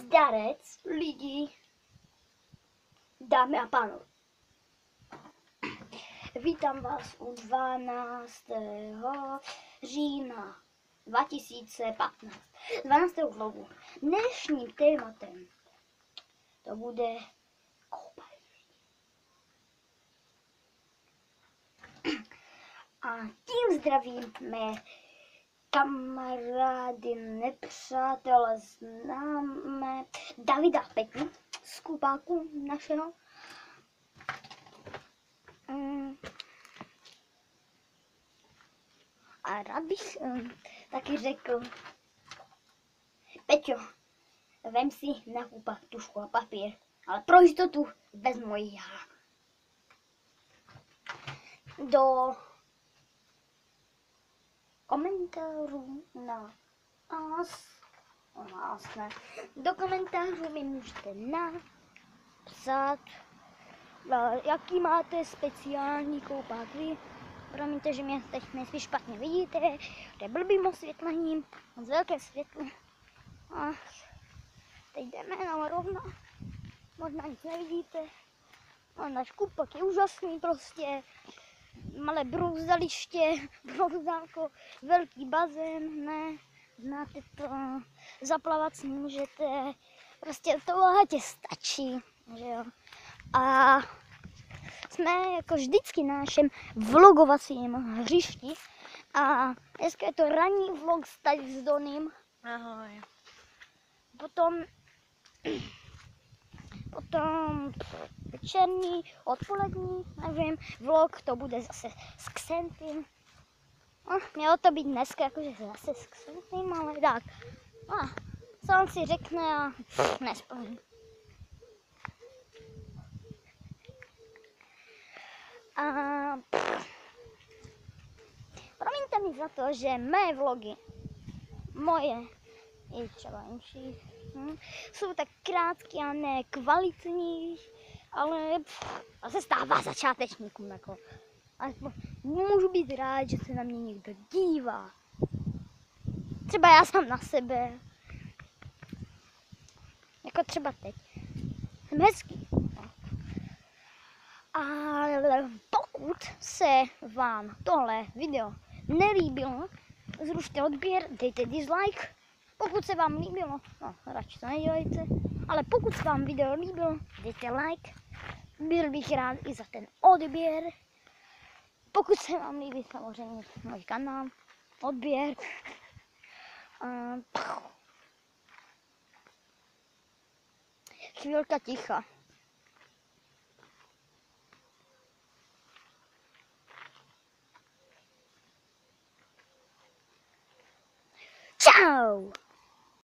Zdarec lidi, dámy a pánové. Vítám vás u 12. října 2015. 12. vlogu. Dnešním tématem to bude koupaliště. A tím zdravím mé kamarády, nepřátelé, známé Davida Peťu z klubáku našeho. A rád bych taky řekl, Peťo, vem si na kupak tužku a papír, ale pro jistotu vezmu ji já. Do komentářů na do komentářů mi můžete napsat, jaký máte speciální koupák vy. Promiňte, že mě teď nejspíš špatně vidíte, to je blbým osvětlením, moc velké světlo. A teď jdeme na rovno, možná nic nevidíte, ale náš kupak je úžasný prostě, malé brouzdaliště, brouzdálko, velký bazén, ne, znáte to, zaplavat si můžete, prostě to bohatě stačí, že jo. A jsme jako vždycky na našem vlogovacím hřišti a dneska je to ranní vlog s Donym. Ahoj. Potom večerní, odpolední, nevím, vlog, to bude zase s Xentym. Mělo to být dneska jakože zase s Xentym, ale tak. Sám si řekne a nespomín. Promiňte mi za to, že mé vlogy, moje i třeba jinší, jsou tak krátké a ne kvalitní, ale se stává začátečníkům. Jako. Ale můžu být rád, že se na mě někdo dívá. Třeba já sám na sebe. Jako třeba teď. Jsem hezký. Ale pokud se vám tohle video nelíbilo, zrušte odběr, dejte dislike. Pokud se vám líbilo, radši to nedělejte, ale pokud se vám video líbilo, dejte like. Byl bych rád i za ten odběr. Pokud se vám líbí samozřejmě můj kanál, odběr. Chvílka ticha. Ciao!